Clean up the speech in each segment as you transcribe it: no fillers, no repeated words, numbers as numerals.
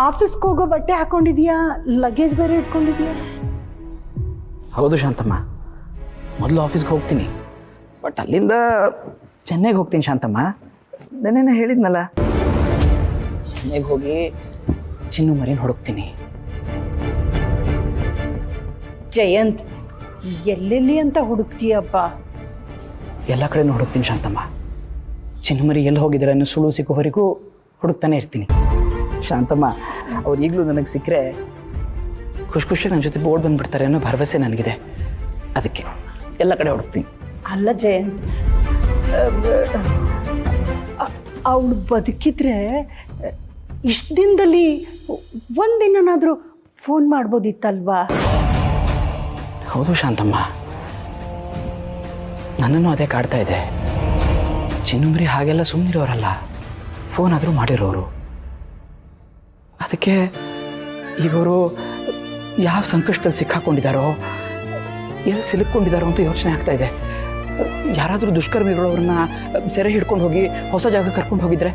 ಆಫೀಸ್ಗೆ ಹೋಗೋ ಬಟ್ಟೆ ಹಾಕ್ಕೊಂಡಿದ್ಯಾ, ಲಗೇಜ್ ಬೇರೆ ಇಟ್ಕೊಂಡಿದ್ಯಾ? ಹೌದು ಶಾಂತಮ್ಮ, ಮೊದಲು ಆಫೀಸ್ಗೆ ಹೋಗ್ತೀನಿ, ಬಟ್ ಅಲ್ಲಿಂದ ಚೆನ್ನೈಗೆ ಹೋಗ್ತೀನಿ ಶಾಂತಮ್ಮ. ನಾನೇನು ಹೇಳಿದ್ನಲ್ಲ, ಚೆನ್ನೈಗೆ ಹೋಗಿ ಚಿನ್ನು ಮರಿನ ಹುಡುಕ್ತೀನಿ. ಜಯಂತ್, ಎಲ್ಲೆಲ್ಲಿ ಅಂತ ಹುಡುಕ್ತೀಯಪ್ಪ? ಎಲ್ಲ ಕಡೆನೂ ಹುಡುಕ್ತೀನಿ ಶಾಂತಮ್ಮ. ಚಿನ್ನು ಮರಿ ಎಲ್ಲಿ ಹೋಗಿದ್ದಾರೆ ಅನ್ನೋ ಸುಳು ಸಿಗೋವರೆಗೂ ಹುಡುಕ್ತಾನೆ ಇರ್ತೀನಿ ಶಾಂತಮ್ಮ. ಅವ್ರು ಈಗಲೂ ನನಗೆ ಸಿಕ್ಕರೆ ಖುಷಿ ನನ್ನ ಜೊತೆ ಬೋರ್ಡ್ ಬಂದುಬಿಡ್ತಾರೆ ಅನ್ನೋ ಭರವಸೆ ನನಗಿದೆ. ಅದಕ್ಕೆ ಎಲ್ಲ ಕಡೆ ಹುಡುಕ್ತೀನಿ. ಅಲ್ಲ ಜಯಂತ್, ಅವಳು ಬದುಕಿದ್ರೆ ಇಷ್ಟು ದಿನದಲ್ಲಿ ಒಂದಿನಾದರೂ ಫೋನ್ ಮಾಡ್ಬೋದಿತ್ತಲ್ವಾ? ಹೌದು ಶಾಂತಮ್ಮ, ನನ್ನನ್ನು ಅದೇ ಕಾಡ್ತಾ ಇದೆ. ಚಿನ್ನುಮರಿ ಹಾಗೆಲ್ಲ ಸುಮ್ಮನಿರೋರಲ್ಲ, ಫೋನ್ ಆದರೂ ಮಾಡಿರೋರು. ಅದಕ್ಕೆ ಈಗ ಅವರು ಯಾವ ಸಂಕಷ್ಟದಲ್ಲಿ ಸಿಕ್ಕಾಕೊಂಡಿದ್ದಾರೋ, ಎಲ್ಲಿ ಸಿಲುಕೊಂಡಿದ್ದಾರೋ ಅಂತ ಯೋಚನೆ ಆಗ್ತಾ ಇದೆ. ಯಾರಾದರೂ ದುಷ್ಕರ್ಮಿಗಳು ಅವ್ರನ್ನ ಸೆರೆ ಹಿಡ್ಕೊಂಡು ಹೋಗಿ ಹೊಸ ಜಾಗ ಕರ್ಕೊಂಡು ಹೋಗಿದ್ರೆ,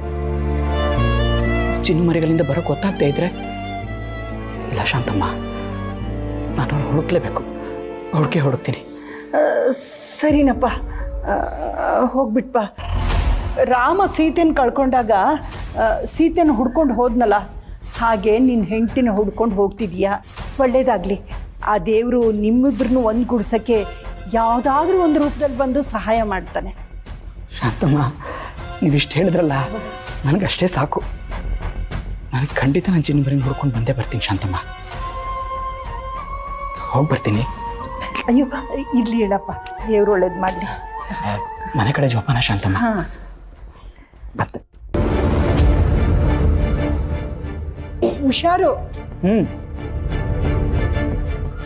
ಚಿನ್ನುಮರಿಗಳಿಂದ ಬರೋಕ್ಕೆ ಗೊತ್ತಾಗ್ತಾ ಇದ್ರೆ. ಇಲ್ಲ ಶಾಂತಮ್ಮ, ನಾನು ಹುಡುಕ್ಲೇಬೇಕು, ಹುಡುಕ್ತೀನಿ. ಸರಿನಪ್ಪ, ಹೋಗ್ಬಿಟ್ಪ. ರಾಮ ಸೀತೆನ ಕಳ್ಕೊಂಡಾಗ ಸೀತೆನ ಹುಡ್ಕೊಂಡು ಹೋದ್ನಲ್ಲ, ಹಾಗೆ ನಿನ್ನ ಹೆಂಡ್ತಿನ ಹುಡ್ಕೊಂಡು ಹೋಗ್ತಿದೀಯಾ. ಒಳ್ಳೇದಾಗಲಿ. ಆ ದೇವರು ನಿಮ್ಮಿಬ್ಬರನ್ನು ಒಂದುಗೂಡ್ಸೋಕ್ಕೆ ಯಾವುದಾದ್ರೂ ಒಂದು ರೂಪದಲ್ಲಿ ಬಂದು ಸಹಾಯ ಮಾಡ್ತಾನೆ. ಶಾಂತಮ್ಮ, ನೀವಿಷ್ಟು ಹೇಳಿದ್ರಲ್ಲ, ನನಗಷ್ಟೇ ಸಾಕು. ನನಗೆ ಖಂಡಿತ ನಾನು ಚಿನ್ನಬರಿನ ಹುಡ್ಕೊಂಡು ಬಂದೇ ಬರ್ತೀನಿ ಶಾಂತಮ್ಮ. ಹೋಗಿ ಬರ್ತೀನಿ. ಅಯ್ಯೋ, ಇರ್ಲಿ ಹೇಳಪ್ಪ, ದೇವ್ರು ಒಳ್ಳೇದು ಮಾಡಲಿ. ಮನೆ ಕಡೆ ಜೋಪಾನ ಶಾಂತಮ್ಮ. ಹಾಂ, ಮತ್ತೆ ಹುಷಾರು.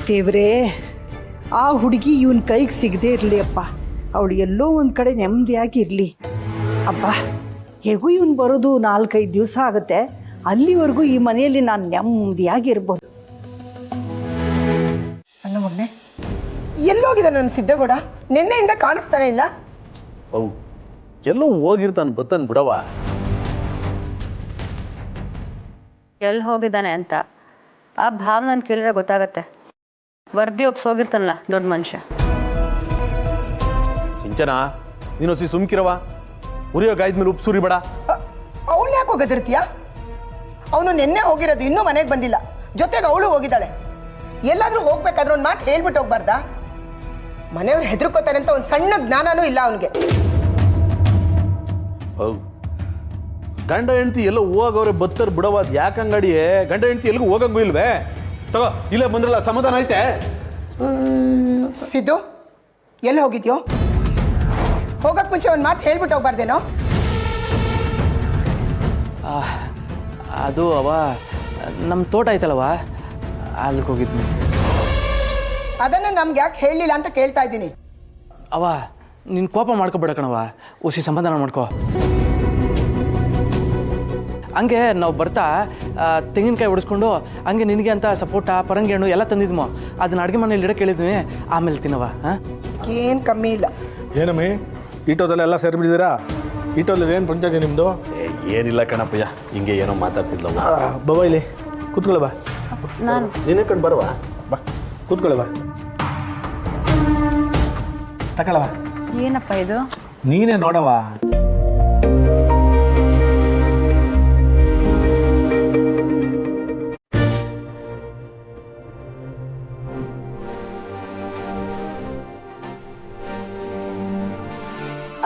ದೇವ್ರೇ, ಆ ಹುಡುಗಿ ಇವನ್ ಕೈಗೆ ಸಿಗದೆ ಇರಲಿ ಅಪ್ಪ. ಅವಳು ಎಲ್ಲೋ ಒಂದು ಕಡೆ ನೆಮ್ಮದಿಯಾಗಿ ಇರಲಿ ಅಪ್ಪ. ಹೇಗೂ ಇವನು ಬರೋದು 4-5 ದಿವಸ ಆಗುತ್ತೆ. ಅಲ್ಲಿವರೆಗೂ ಈ ಮನೆಯಲ್ಲಿ ನಾನು ನೆಮ್ಮದಿಯಾಗಿರ್ಬೋದು. ಅಲ್ಲ ಮೊನ್ನೆ ಎಲ್ಲೋಗಿದೆ ನನ್ನ ಸಿದ್ದೇಗೌಡ? ನಿನ್ನೆಯಿಂದ ಕಾಣಿಸ್ತಾನೆ ಇಲ್ಲ. ಎಲ್ಲೋ ಹೋಗಿರ್ತಾನೆ, ಬತ್ತನ್ ಬಿಡವ. ಎಲ್ಲಿ ಹೋಗಿದ್ದಾನೆ ಅಂತ ಆ ಭಾವ ನಾನು ಕೇಳಿದ್ರೆ ಗೊತ್ತಾಗತ್ತೆ. ವರದಿ ಒಪ್ಸೋಗಿರ್ತಾನಲ್ಲ ದೊಡ್ಡ ಮನುಷ್ಯ. ಸಿಂಚನ, ನೀನು ಸಿ ಸುಮ್ಕಿರವ. ಉರಿಯೋ ಗಾಯದ ಮೇಲೆ ಉಪ್ಪು ಸುರಿ ಬೇಡ. ಅವಳು ಯಾಕೆ ಹೋಗದಿರ್ತೀಯ? ಅವನು ನಿನ್ನೆ ಹೋಗಿರೋದು, ಇನ್ನೂ ಮನೆಗೆ ಬಂದಿಲ್ಲ. ಜೊತೆಗೆ ಅವಳು ಹೋಗಿದ್ದಾಳೆ. ಎಲ್ಲಾದ್ರೂ ಹೋಗ್ಬೇಕಾದ್ರೆ ಒಂದು ಮಾತು ಹೇಳ್ಬಿಟ್ಟು ಹೋಗ್ಬಾರ್ದಾ? ಮನೆಯವ್ರು ಹೆದರ್ಕೋತಾರೆ ಅಂತ ಒಂದು ಸಣ್ಣ ಜ್ಞಾನನೂ ಇಲ್ಲ ಅವನಿಗೆ. ಗಂಡ ಹೆಂಡತಿ ಎಲ್ಲ ಹೋಗವ್ರೆ ಬತ್ತರ್ ಬಿಡವ. ಯಾಕಂಗಡಿಯೇ ಗಂಡ ಹೆಂಡತಿ ಎಲ್ಲಿಗೂ ಹೋಗಂಗೂ ಇಲ್ವೇ? ತಗೋ, ಇಲ್ಲೇ ಬಂದ್ರಲ್ಲ, ಸಮಾಧಾನ ಐತೆ. ಸಿದ್ದು, ಎಲ್ಲಿ ಹೋಗಿದ್ಯೋ? ಹೋಗಕ್ ಮುಂಚೆ ಒಂದು ಮಾತು ಹೇಳ್ಬಿಟ್ಟು ಹೋಗ್ಬಾರ್ದೇನೋ? ಅದು ಅವ ನಮ್ಮ ತೋಟ ಐತಲ್ಲವ, ಅಲ್ಲಿಗೆ ಹೋಗಿದ್ನಿ. ಅದನ್ನೇ ನಮ್ಗೆ ಯಾಕೆ ಹೇಳಲಿಲ್ಲ ಅಂತ ಕೇಳ್ತಾ ಇದ್ದೀನಿ. ಅವ ನಿನ್ನ ಕೋಪ ಮಾಡ್ಕೊಬೇಡ ಕಣವ, ಉಸಿ ಸಮಾಧಾನ ಮಾಡ್ಕೋ. ಹಂಗೆ ನಾವು ಬರ್ತಾ ತೆಂಗಿನಕಾಯಿ ಹೊಡಿಸ್ಕೊಂಡು ಹಂಗೆ ನಿನಗೆ ಅಂತ ಸಪೋಟ ಪರಂಗಿ ಹಣ್ಣು ಎಲ್ಲ ತಂದಿದ್ಮೋ, ಅದನ್ನ ಅಡುಗೆ ಮನೇಲಿ ಇಡಕ್ಕೆ ಹೇಳಿದ್ವಿ. ಆಮೇಲೆ ತಿನ್ನವ. ಏನು ಕಮ್ಮಿ ಇಲ್ಲ. ಏನಮ್ಮಿ, ಈಟೋದೆಲ್ಲ ಎಲ್ಲ ಸೇರಿಬಿಟ್ಟಿದ್ದೀರಾ? ಈಟೋದಲ್ಲಿ ಏನು ಪಂಚಾಯತಿ ನಿಮ್ಮದು? ಏನಿಲ್ಲ ಕಣಪ್ಪಯ್ಯ, ಹಿಂಗೆ ಏನೋ ಮಾತಾಡ್ತಿದ್ಲ. ಬಾಬಾ ಇಲ್ಲಿ ಕೂತ್ಕೊಳ್ಳ ಬಾ. ನಾನು ನೀನೇ ಕಣ್ ಬರವಾ, ಬಾ ಕೂತ್ಕೊಳ್ಳ ಬಾ. ತಗೊಳವ. ಏನಪ್ಪ ಇದು? ನೀನೇ ನೋಡವ.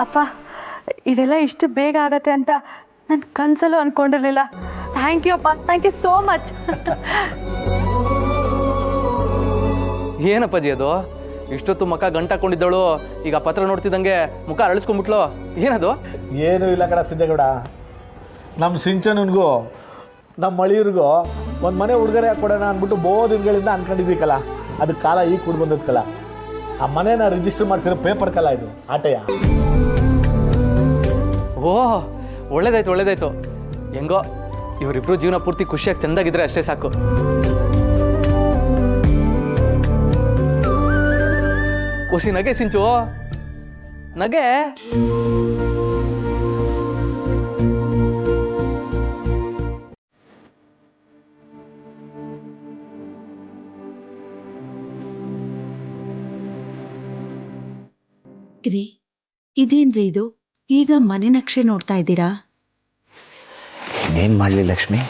ಅಪ್ಪ, ಇದೆಲ್ಲ ಇಷ್ಟು ಬೇಗ ಆಗತ್ತೆ ಅಂತ ನನ್ನ ಕನ್ಸಲ್ಲೂ ಅನ್ಕೊಂಡಿರ್ಲಿಲ್ಲ. ಥ್ಯಾಂಕ್ ಯು ಅಪ್ಪ, ಥ್ಯಾಂಕ್ ಯು ಸೋ ಮಚ್. ಏನಪ್ಪಾಜಿ ಅದು? ಇಷ್ಟೊತ್ತು ಮುಖ ಗಂಟಾಕೊಂಡಿದ್ದವಳು ಈಗ ಪತ್ರ ನೋಡ್ತಿದ್ದಂಗೆ ಮುಖ ಅರಳಿಸ್ಕೊಂಡ್ಬಿಟ್ಲು. ಏನದು? ಏನೂ ಇಲ್ಲ ಕಣ ಸಿದ್ದೇಗೌಡ. ನಮ್ಮ ಸಿಂಚನನ್ಗೂ ನಮ್ಮ ಮಳಿಯವ್ರಿಗೂ ಒಂದು ಮನೆ ಉಡುಗೊರೆ ಕೊಡೋಣ ಅಂದ್ಬಿಟ್ಟು ಬಹು ದಿನಗಳಿಂದ ಅನ್ಕೊಂಡಿದ್ದೀಕಲ್ಲ, ಅದಕ್ಕೆ ಕಾಲ ಈಗ ಕೂಡ ಬಂದದ್ಕಲ್ಲ. ಆ ಮನೇನ ರಿಜಿಸ್ಟರ್ ಮಾಡಿಸಿರೋ ಪೇಪರ್ ಕಲ ಇದು, ಆಟೆಯ. ಓಹ್, ಒಳ್ಳೇದಾಯ್ತು. ಹೆಂಗೋ ಇವರಿಬ್ರು ಜೀವನ ಪೂರ್ತಿ ಖುಷಿಯಾಗಿ ಚೆಂದಾಗಿದ್ರೆ ಅಷ್ಟೇ ಸಾಕು. ಒಸಿ ನಗೆ ಸಿಂಚು, ನಗೆ. ರೀ ಇದೇನ್ರಿ ಇದು ಈಗ ಮನೆ ನಕ್ಷೆ ನೋಡ್ತಾ ಇದ್ದೀರಾ? ಇನ್ನೇನು ಮಾಡಲಿ ಲಕ್ಷ್ಮಿ,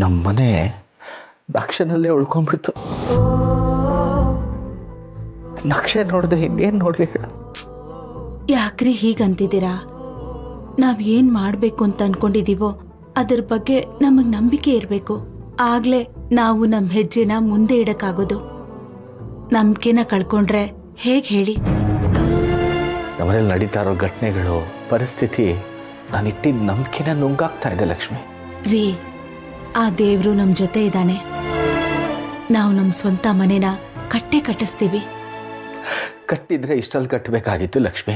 ನಮ್ಮ ಮನೆ ನಕ್ಷೆನಲ್ಲೇ ಉಳ್ಕೊಂಡ್ಬಿಡ್ತು. ನಕ್ಷೆ ನೋಡ್ದೆ ಇನ್ನೇನು ನೋಡ್ಲಿ? ಯಾಕ್ರಿ ಹೀಗಂತಿದ್ದೀರಾ? ನಾವ್ ಏನ್ ಮಾಡ್ಬೇಕು ಅಂತ ಅನ್ಕೊಂಡಿದೀವೋ ಅದ್ರ ಬಗ್ಗೆ ನಮಗ್ ನಂಬಿಕೆ ಇರ್ಬೇಕು. ಆಗ್ಲೇ ನಾವು ನಮ್ ಹೆಜ್ಜೆನ ಮುಂದೆ ಇಡಕ್ಕಾಗೋದು. ನಂಬಿಕೆನ ಕಳ್ಕೊಂಡ್ರೆ ಹೇಗ್ ಹೇಳಿ? ನಮ್ಮನೇಲಿ ನಡೀತಾ ಇರೋ ಘಟನೆಗಳು, ಪರಿಸ್ಥಿತಿ ನಾನು ಇಟ್ಟಿದ್ದ ನಂಬಿಕೆನ ನುಂಗಾಗ್ತಾ ಇದೆ ಲಕ್ಷ್ಮಿ. ರೀ, ಆ ದೇವ್ರು ನಮ್ ಜೊತೆ ಇದ್ದಾನೆ. ನಾವು ನಮ್ ಸ್ವಂತ ಮನೆನ ಕಟ್ಟಿಸ್ತೀವಿ. ಕಟ್ಟಿದ್ರೆ ಇಷ್ಟಲ್ಲಿ ಕಟ್ಟಬೇಕಾಗಿತ್ತು ಲಕ್ಷ್ಮಿ.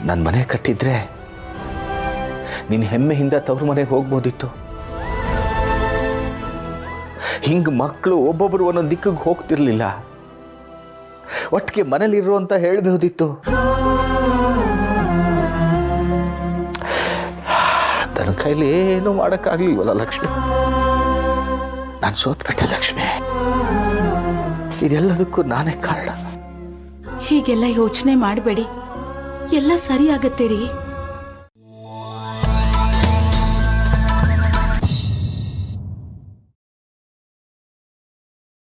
ನನ್ನ ಮನೆ ಕಟ್ಟಿದ್ರೆ ನಿನ್ನ ಹೆಮ್ಮೆಯಿಂದ ತವ್ರ ಮನೆಗೆ ಹೋಗ್ಬೋದಿತ್ತು. ಹಿಂಗ್ ಮಕ್ಕಳು ಒಬ್ಬೊಬ್ರು ಒಂದೊಂದು ದಿಕ್ಕಿಗೆ ಹೋಗ್ತಿರ್ಲಿಲ್ಲ, ಒಟ್ಟಿಗೆ ಮನೇಲಿರು ಅಂತ ಹೇಳ್ಬಹುದಿತ್ತು. ನನ್ನ ಕೈಲಿ ಏನೂ ಮಾಡೋಕ್ಕಾಗ್ಲಿಲ್ವಲ್ಲ ಲಕ್ಷ್ಮಿ. ನಾನು ಸೋತ್ಬಿಟ್ಟೆ ಲಕ್ಷ್ಮಿ. ಇದೆಲ್ಲದಕ್ಕೂ ನಾನೇ ಕಾರಣ. ಹೀಗೆಲ್ಲ ಯೋಚನೆ ಮಾಡಬೇಡಿ, ಎಲ್ಲ ಸರಿ ಆಗತ್ತೆ ರೀ.